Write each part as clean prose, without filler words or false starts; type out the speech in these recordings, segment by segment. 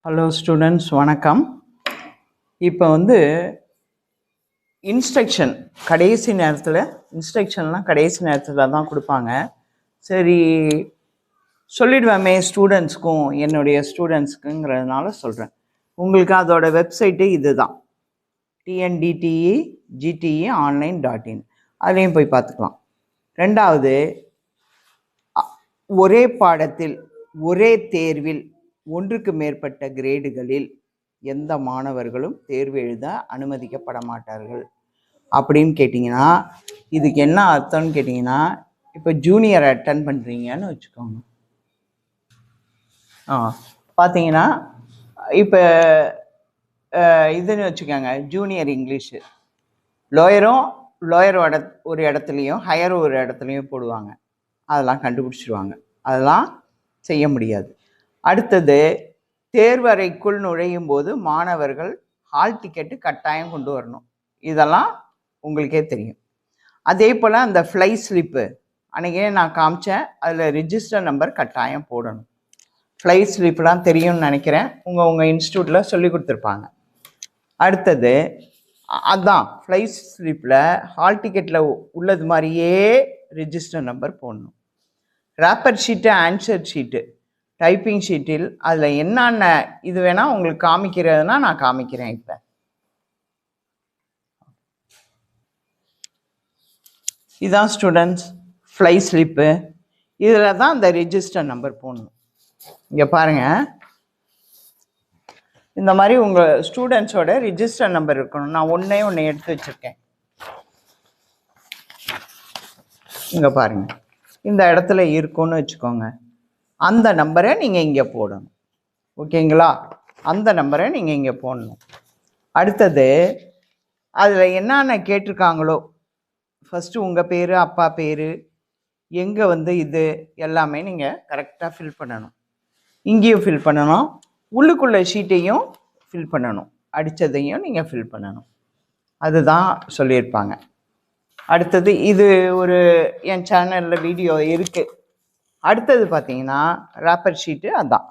Hello students, வணக்கம். இப்போ instruction கடைசி நேரத்தில் இன்ஸ்ட்ரக்ஷன்லாம் கடைசி நேரத்தில் தான் கொடுப்பாங்க. சரி, சொல்லிடுவேமே ஸ்டூடெண்ட்ஸ்க்கும், என்னுடைய ஸ்டூடெண்ட்ஸ்க்குங்கிறதுனால சொல்கிறேன். உங்களுக்கு அதோட வெப்சைட்டு இது தான், tndtegteonline.in. அதுலேயும் போய் பார்த்துக்கலாம். ரெண்டாவது, ஒரே பாடத்தில் ஒரே தேர்வில் ஒன்றுக்கு மேற்பட்ட கிரேடுகளில் எந்த மாணவர்களும் தேர்வு எழுத அனுமதிக்கப்பட மாட்டார்கள் அப்படின்னு கேட்டிங்கன்னா, இதுக்கு என்ன அர்த்தம்னு கேட்டிங்கன்னா, இப்போ ஜூனியர் அட்டன் பண்ணுறீங்கன்னு வச்சுக்கோங்க. பார்த்தீங்கன்னா இப்போ இதுன்னு வச்சுக்கோங்க, ஜூனியர் இங்கிலீஷு லோயர் ஒரு இடத்துலையும் ஹையர் ஒரு இடத்துலையும் போடுவாங்க. அதெல்லாம் கண்டுபிடிச்சிடுவாங்க, அதெல்லாம் செய்ய முடியாது. அடுத்தது, தேர்வறைக்குள் நுழையும் போது மாணவர்கள் ஹால் டிக்கெட்டு கட்டாயம் கொண்டு வரணும். இதெல்லாம் உங்களுக்கே தெரியும். அதே போல் அந்த ஃப்ளை ஸ்லிப்பு அன்றைக்கே நான் காமிச்சேன், அதில் ரிஜிஸ்டர் நம்பர் கட்டாயம் போடணும். ஃப்ளை ஸ்லிப்லாம் தெரியும்னு நினைக்கிறேன், உங்கள் இன்ஸ்டியூட்டில் சொல்லி கொடுத்துருப்பாங்க. அடுத்தது அதுதான், ஃப்ளை ஸ்லிப்பில் ஹால் டிக்கெட்டில் உள்ளது மாதிரியே ரிஜிஸ்டர் நம்பர் போடணும். Rapper sheet, answer sheet, typing ஷீட்டில் அதில் என்னென்ன இது வேணால் உங்களுக்கு காமிக்கிறதுனா நான் காமிக்கிறேன். இப்போ இதுதான் ஸ்டூடெண்ட்ஸ் ஃப்ளை ஸ்லிப்பு. இதில் தான் இந்த ரிஜிஸ்டர் நம்பர் போடணும். இங்கே பாருங்கள், இந்த மாதிரி உங்கள் ஸ்டூடெண்ட்ஸோட ரிஜிஸ்டர் நம்பர் இருக்கணும். நான் ஒன்றே எடுத்து வச்சுருக்கேன். இங்கே பாருங்கள், இந்த இடத்துல இருக்குன்னு வச்சுக்கோங்க. அந்த நம்பரை நீங்கள் இங்கே போடணும். ஓகேங்களா? அந்த நம்பரை நீங்கள் இங்கே போடணும். அடுத்தது, அதில் என்னென்ன கேட்டிருக்காங்களோ, ஃபஸ்ட்டு உங்கள் பேர், அப்பா பேர், எங்கே இது எல்லாமே நீங்கள் கரெக்டாக ஃபில் பண்ணணும். இங்கேயும் ஃபில் பண்ணணும், உள்ளுக்குள்ள ஷீட்டையும் ஃபில் பண்ணணும், அடித்ததையும் நீங்கள் ஃபில் பண்ணணும். அதுதான் சொல்லியிருப்பாங்க. அடுத்தது, இது ஒரு என் சேனலில் வீடியோ இருக்குது. அடுத்தது பார்த்தீங்கன்னா ரேப்பர் ஷீட்டு. அதான்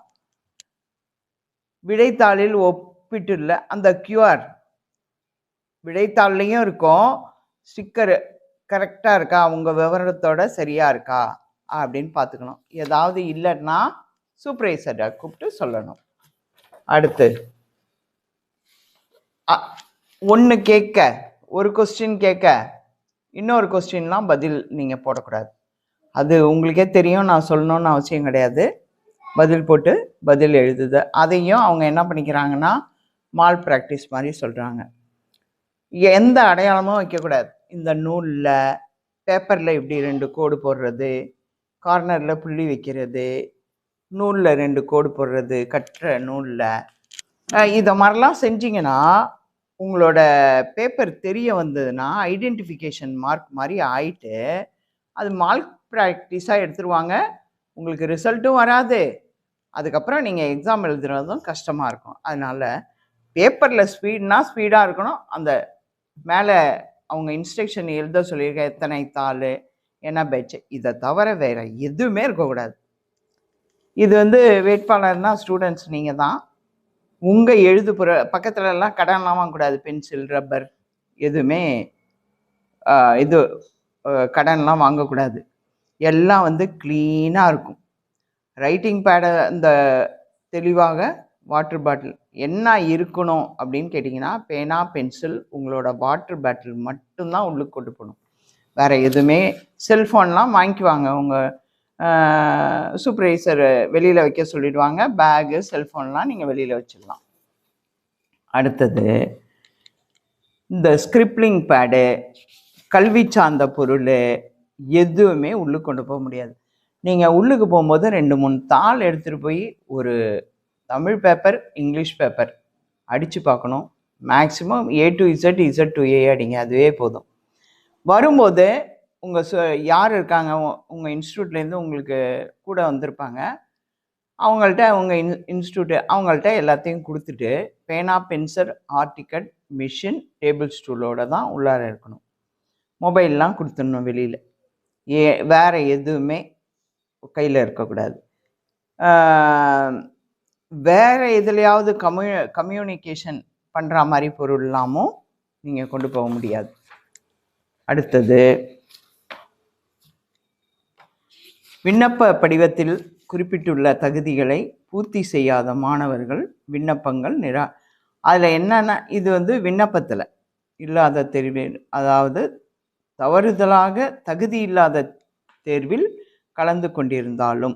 விடைத்தாளில் ஒப்பிட்டுள்ள அந்த QR விடைத்தாள்லையும் இருக்கும். ஸ்டிக்கரு கரெக்டாக இருக்கா, உங்கள் விவரத்தோட சரியாக இருக்கா அப்படின்னு பார்த்துக்கணும். ஏதாவது இல்லைன்னா சூப்பர்வைசரை கூப்பிட்டு சொல்லணும். அடுத்து, ஒன்று கேட்க, ஒரு கொஸ்டின் கேட்க இன்னொரு கொஸ்டின்லாம் பதில் நீங்கள் போடக்கூடாது. அது உங்களுக்கே தெரியும், நான் சொல்லணும்னு அவசியம் கிடையாது. பதில் போட்டு பதில் எழுதுது, அதையும் அவங்க என்ன பண்ணிக்கிறாங்கன்னா மால் ப்ராக்டிஸ் மாதிரி சொல்கிறாங்க. எந்த அடையாளமும் வைக்கக்கூடாது. இந்த நூலில், பேப்பரில் இப்படி 2 கோடு போடுறது, கார்னரில் புள்ளி வைக்கிறது, நூலில் 2 கோடு போடுறது, கட்டுற நூலில், இதை மாதிரிலாம் செஞ்சிங்கன்னா உங்களோட பேப்பர் தெரிய வந்ததுன்னா ஐடென்டிஃபிகேஷன் மார்க் மாதிரி ஆயிட்டு அது மால் ப்ராக்டிஸாக எடுத்துருவாங்க. உங்களுக்கு ரிசல்ட்டும் வராது, அதுக்கப்புறம் நீங்கள் எக்ஸாம் எழுதுறதும் கஷ்டமாக இருக்கும். அதனால் பேப்பரில் ஸ்பீடாக இருக்கணும். அந்த மேலே அவங்க இன்ஸ்ட்ரக்ஷன் எழுத சொல்லியிருக்க எத்தனை தாள், என்ன பேட்ச், இதை தவிர வேறு எதுவுமே இருக்கக்கூடாது. இது வேட்பாளர்னா ஸ்டூடெண்ட்ஸ் நீங்கள் தான். உங்கள் எழுதுப்புற பக்கத்துலலாம் கடன்லாம் வாங்கக்கூடாது. பென்சில், ரப்பர் எதுவுமே கடன்லாம் வாங்கக்கூடாது. எல்லாம் க்ளீனாக இருக்கும். ரைட்டிங் பேடை இந்த தெளிவாக, வாட்டர் பாட்டில் என்ன இருக்கணும் அப்படின்னு கேட்டிங்கன்னா, பேனா, பென்சில், உங்களோட வாட்டர் பாட்டில் மட்டும்தான் உள்ளுக்கு கொண்டு போகணும். வேறு எதுவுமே, செல்ஃபோன்லாம் வாங்கிக்குவாங்க, உங்கள் சூப்பர்வைசர் வெளியில் வைக்க சொல்லிடுவாங்க. பேகு, செல்ஃபோன்லாம் நீங்கள் வெளியில் வச்சிடலாம். அடுத்தது, இந்த ஸ்கிரிப்லிங் பேடு, கல்வி சார்ந்த பொருள் எதுவுமே உள்ளுக்கு கொண்டு போக முடியாது. நீங்கள் உள்ளுக்கு போகும்போது 2-3 தாள் எடுத்துகிட்டு போய் ஒரு தமிழ் பேப்பர், இங்கிலீஷ் பேப்பர் அடித்து பார்க்கணும். Maximum A to Z, Z to A அடிங்க, அதுவே போதும். வரும்போது யார் இருக்காங்க உங்கள் இன்ஸ்டியூட்லேருந்து உங்களுக்கு கூட வந்திருப்பாங்க, அவங்கள்ட்ட உங்கள் இன்ஸ்டியூட்டு அவங்கள்ட்ட எல்லாத்தையும் கொடுத்துட்டு, பேனா, பென்சில், ஆர்டிக்கல், மிஷின், டேபிள் ஸ்டூலோடு தான் உள்ளார இருக்கணும். மொபைல்லாம் கொடுத்துடணும் வெளியில். வேறு எதுவுமே கையில் இருக்கக்கூடாது. வேறு எதுலையாவது கம்யூனிகேஷன் பண்ணுற மாதிரி பொருள்லாமும் நீங்கள் கொண்டு போக முடியாது. அடுத்தது, விண்ணப்ப படிவத்தில் குறிப்பிட்டுள்ள தகுதிகளை பூர்த்தி செய்யாத மாணவர்கள் விண்ணப்பங்கள் அதில் என்னென்ன, இது வந்து விண்ணப்பத்தில் இல்லாத தேர்வில், அதாவது தவறுதலாக தகுதி இல்லாத தேர்வில் கலந்து கொண்டிருந்தாலும்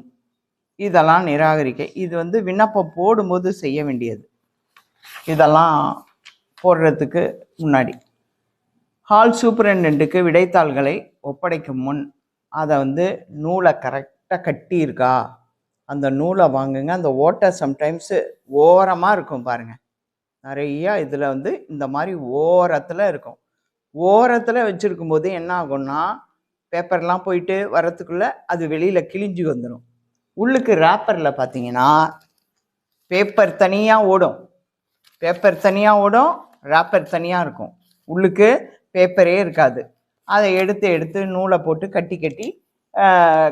இதெல்லாம் நிராகரிக்க. இது வந்து விண்ணப்பம் போடும்போது செய்ய வேண்டியது. இதெல்லாம் போடுறதுக்கு முன்னாடி ஹால் சூப்பரண்டெண்ட்டுக்கு விடைத்தாள்களை ஒப்படைக்கும் முன் அதை வந்து நூலை கரெக்டாக கட்டியிருக்கா அந்த நூலை வாங்குங்க. அந்த ஓட்டை சம்டைம்ஸு ஓரமாக இருக்கும் பாருங்கள், நிறையா இதில் வந்து இந்த மாதிரி ஓரத்தில் இருக்கும். ஓரத்தில் வச்சுருக்கும் போது என்ன ஆகும்னா, பேப்பர்லாம் போயிட்டு வரத்துக்குள்ளே அது வெளியில் கிழிஞ்சு வந்துடும். உள்ளுக்கு ரேப்பரில் பார்த்தீங்கன்னா பேப்பர் தனியாக ஓடும், ரேப்பர் தனியாக இருக்கும். உள்ளுக்கு பேப்பரே இருக்காது. அதை எடுத்து நூலை போட்டு கட்டி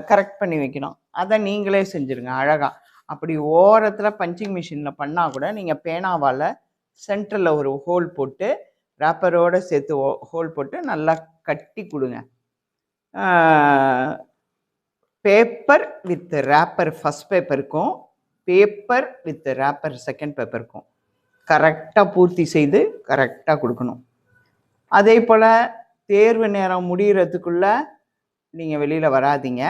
கரெக்ட் பண்ணி வைக்கணும். அதை நீங்களே செஞ்சுருங்க அழகாக. அப்படி ஓரத்தில் பஞ்சிங் மிஷினில் பண்ணால் கூட நீங்கள் பேனாவால் சென்டரில் ஒரு ஹோல் போட்டு ரேப்பரோடு சேர்த்து ஹோல் போட்டு நல்லா கட்டி கொடுங்க. பேப்பர் வித் ரேப்பர் ஃபஸ்ட் பேப்பருக்கும் பேப்பர் வித் ரேப்பர் செகண்ட் பேப்பருக்கும் கரெக்டாக பூர்த்தி செய்து கரெக்டாக கொடுக்கணும். அதே போல் தேர்வு நேரம் முடிகிறதுக்குள்ளே நீங்கள் வெளியில் வராதிங்க.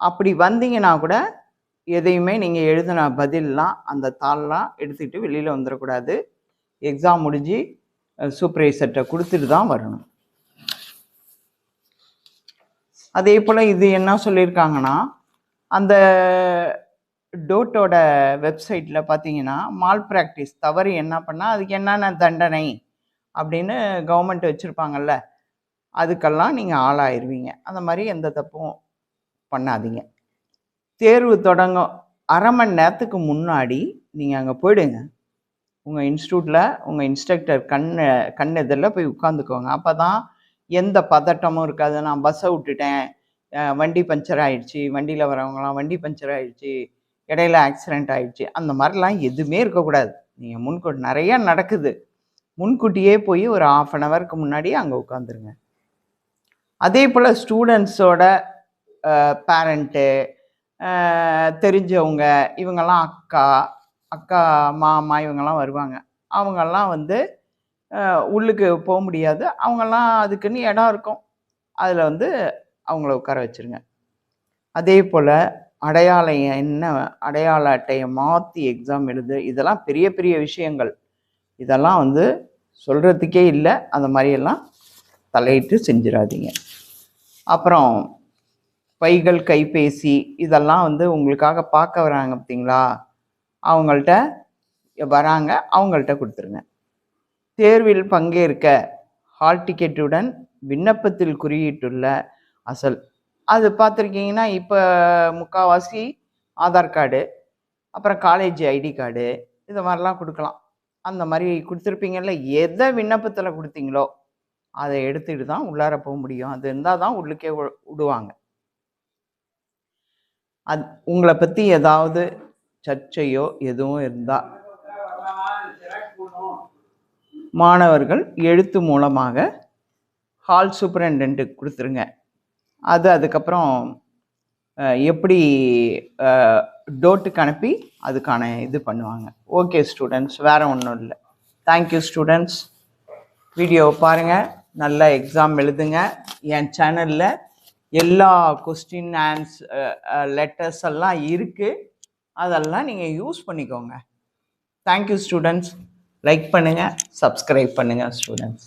அப்படி வந்தீங்கன்னா கூட எதையுமே நீங்கள் எழுதின பதிலெலாம் அந்த தாள்லாம் எடுத்துக்கிட்டு வெளியில் வந்துடக்கூடாது. எக்ஸாம் முடிஞ்சு சூப்பர்வைசர்கிட்ட கொடுத்துட்டு தான் வரணும். அதே போல் இது என்ன சொல்லியிருக்காங்கன்னா, அந்த டோட்டோட வெப்சைட்டில் பார்த்தீங்கன்னா மால் ப்ராக்டிஸ் தவறு என்ன பண்ணால் அதுக்கு என்னென்ன தண்டனை அப்படின்னு கவர்மெண்ட் வச்சுருப்பாங்கல்ல, அதுக்கெல்லாம் நீங்கள் ஆளாயிருவீங்க. அந்த மாதிரி எந்த தப்பும் பண்ணாதீங்க. தேர்வு தொடங்கும் அரை மணி நேரத்துக்கு முன்னாடி நீங்கள் அங்கே போயிடுங்க. உங்கள் இன்ஸ்டியூட்டில் உங்கள் இன்ஸ்ட்ரக்டர் கண் எதிரில் போய் உட்காந்துக்கோங்க. அப்போ தான் எந்த பதட்டமும் இருக்காது. நான் பஸ்ஸை விட்டுட்டேன், வண்டி பஞ்சர் ஆகிடுச்சி, வண்டியில் வரவங்களாம் வண்டி பஞ்சர் ஆகிடுச்சி, இடையில ஆக்சிடெண்ட் ஆகிடுச்சி, அந்த மாதிரிலாம் எதுவுமே இருக்கக்கூடாது. நீங்கள் முன்கூட்டி நிறையா நடக்குது, முன்கூட்டியே போய் ஒரு 1/2 ஹவருக்கு முன்னாடி அங்கே உட்காந்துருங்க. அதே போல் ஸ்டூடெண்ட்ஸோட பேரண்ட்டு, தெரிஞ்சவங்க, இவங்கெல்லாம் அக்கா மாமா இவங்கெல்லாம் வருவாங்க. அவங்கெல்லாம் வந்து உள்ளுக்கு போக முடியாது. அவங்கெல்லாம் அதுக்குன்னு இடம் இருக்கும், அதில் வந்து அவங்கள உட்கார வச்சுருங்க. அதே போல் அடையாள அட்டையை மாற்றி எக்ஸாம் எழுது, இதெல்லாம் பெரிய பெரிய விஷயங்கள். இதெல்லாம் வந்து சொல்கிறதுக்கே இல்லை. அந்த மாதிரியெல்லாம் தலையிட்டு செஞ்சிடாதீங்க. அப்புறம் பைகள், கைபேசி இதெல்லாம் வந்து உங்களுக்காக பார்க்க வராங்க பார்த்தீங்களா, அவங்கள்ட்ட வராங்க, அவங்கள்ட்ட கொடுத்துருங்க. தேர்வில் பங்கேற்க ஹால் டிக்கெட்டுடன் விண்ணப்பத்தில் குறியிட்டுள்ள அசல், அது பார்த்துருக்கீங்கன்னா இப்போ முக்கால்வாசி ஆதார் கார்டு, அப்புறம் காலேஜ் ஐடி கார்டு, இது மாதிரிலாம் கொடுக்கலாம். அந்த மாதிரி கொடுத்துருப்பீங்கல்ல, எதை விண்ணப்பத்தில் கொடுத்தீங்களோ அதை எடுத்துகிட்டு தான் உள்ளார போக முடியும். அது இருந்தால் தான் உள்ளுக்கே விடுவாங்க. உங்களை பற்றி ஏதாவது சர்ச்சையோ எதுவும் இருந்தால் மாணவர்கள் எழுத்து மூலமாக ஹால் சூப்பரண்டெண்ட்டுக்கு கொடுத்துருங்க. அதுக்கப்புறம் எப்படி டோட்டுக்கு அனுப்பி அதுக்கான இது பண்ணுவாங்க. ஓகே ஸ்டூடெண்ட்ஸ், வேறு ஒன்றும் இல்லை. Thank you students. வீடியோவை பாருங்கள், நல்லா எக்ஸாம் எழுதுங்க. என் சேனலில் எல்லா கொஸ்டின் லெட்டர்ஸ் எல்லாம் இருக்குது, அதெல்லாம் நீங்கள் யூஸ் பண்ணிக்கோங்க. Thank you students. லைக் பண்ணுங்கள், சப்ஸ்கிரைப் பண்ணுங்கள் ஸ்டூடெண்ட்ஸ்.